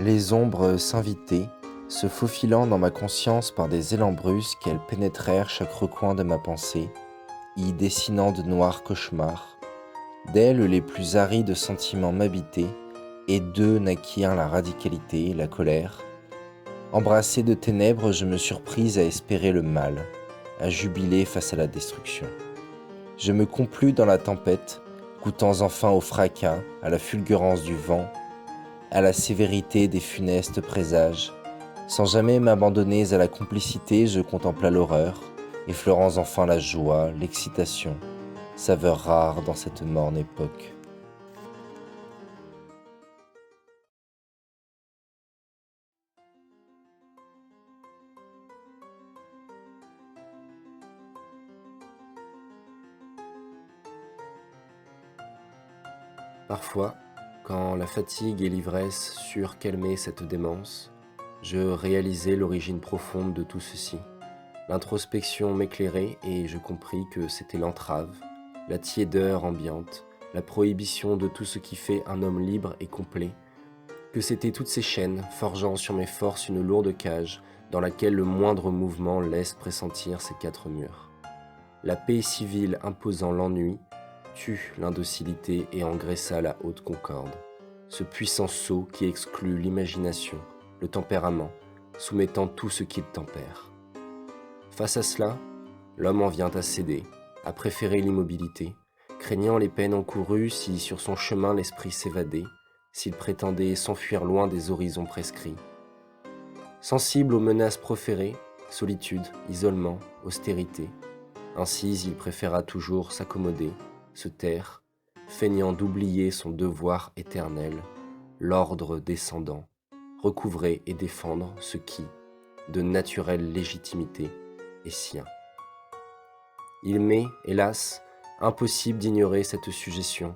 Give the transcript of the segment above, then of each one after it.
Les ombres s'invitaient, se faufilant dans ma conscience par des élans brusques, elles pénétrèrent chaque recoin de ma pensée, y dessinant de noirs cauchemars. D'elles, les plus arides sentiments m'habitaient, et d'eux naquirent la radicalité, la colère. Embrassé de ténèbres, je me surpris à espérer le mal, à jubiler face à la destruction. Je me complus dans la tempête, goûtant enfin au fracas, à la fulgurance du vent, à la sévérité des funestes présages. Sans jamais m'abandonner à la complicité, je contempla l'horreur, effleurant enfin la joie, l'excitation, saveur rare dans cette morne époque. Parfois, quand la fatigue et l'ivresse surent calmer cette démence, je réalisai l'origine profonde de tout ceci. L'introspection m'éclairait et je compris que c'était l'entrave, la tiédeur ambiante, la prohibition de tout ce qui fait un homme libre et complet, que c'étaient toutes ces chaînes forgeant sur mes forces une lourde cage dans laquelle le moindre mouvement laisse pressentir ces quatre murs. La paix civile imposant l'ennui tue l'indocilité et engraissa la haute concorde, ce puissant sceau qui exclut l'imagination, le tempérament, soumettant tout ce qu'il tempère. Face à cela, l'homme en vient à céder, à préférer l'immobilité, craignant les peines encourues si sur son chemin l'esprit s'évadait, s'il prétendait s'enfuir loin des horizons prescrits. Sensible aux menaces proférées, solitude, isolement, austérité, ainsi il préféra toujours s'accommoder, se taire, feignant d'oublier son devoir éternel, l'ordre descendant, recouvrer et défendre ce qui, de naturelle légitimité, est sien. Il m'est, hélas, impossible d'ignorer cette suggestion,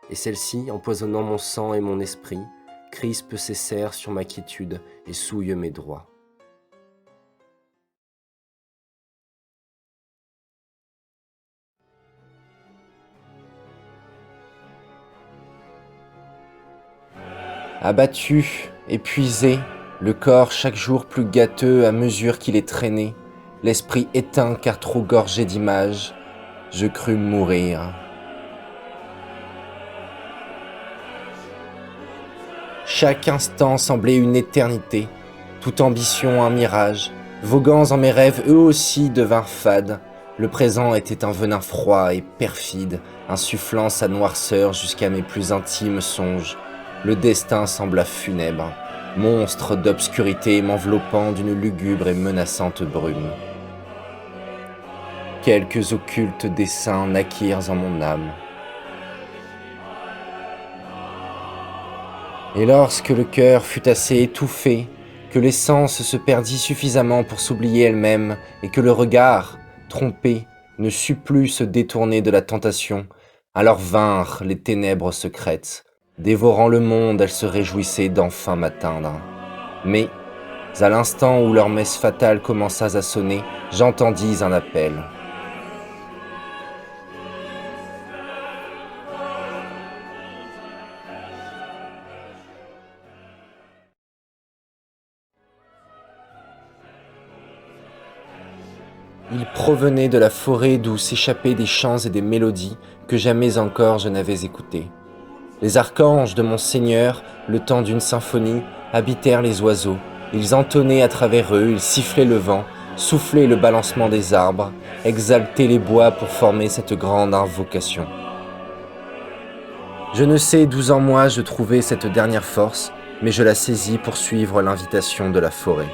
et celle-ci, empoisonnant mon sang et mon esprit, crispe ses serres sur ma quiétude et souille mes droits. Abattu, épuisé, le corps chaque jour plus gâteux à mesure qu'il est traîné, l'esprit éteint car trop gorgé d'images, je crus mourir. Chaque instant semblait une éternité, toute ambition un mirage, voguant en mes rêves eux aussi devinrent fades, le présent était un venin froid et perfide, insufflant sa noirceur jusqu'à mes plus intimes songes. Le destin sembla funèbre, monstre d'obscurité m'enveloppant d'une lugubre et menaçante brume. Quelques occultes desseins naquirent en mon âme. Et lorsque le cœur fut assez étouffé, que l'essence se perdit suffisamment pour s'oublier elle-même, et que le regard, trompé, ne sut plus se détourner de la tentation, alors vinrent les ténèbres secrètes. Dévorant le monde, elles se réjouissaient d'enfin m'atteindre. Mais, à l'instant où leur messe fatale commença à sonner, j'entendis un appel. Il provenait de la forêt d'où s'échappaient des chants et des mélodies que jamais encore je n'avais écoutées. Les archanges de mon Seigneur, le temps d'une symphonie, habitèrent les oiseaux. Ils entonnaient à travers eux, ils sifflaient le vent, soufflaient le balancement des arbres, exaltaient les bois pour former cette grande invocation. Je ne sais d'où en moi je trouvai cette dernière force, mais je la saisis pour suivre l'invitation de la forêt.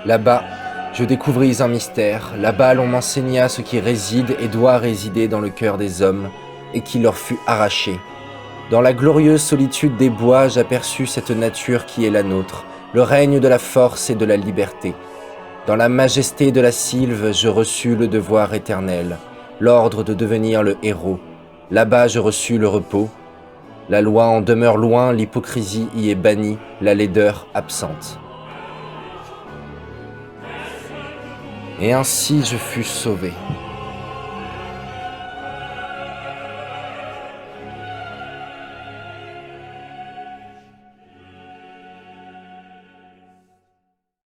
Là-bas, je découvris un mystère. Là-bas, l'on m'enseigna ce qui réside et doit résider dans le cœur des hommes, et qui leur fut arraché. Dans la glorieuse solitude des bois, j'aperçus cette nature qui est la nôtre, le règne de la force et de la liberté. Dans la majesté de la sylve, je reçus le devoir éternel, l'ordre de devenir le héros. Là-bas, je reçus le repos. La loi en demeure loin, l'hypocrisie y est bannie, la laideur absente. Et ainsi je fus sauvé.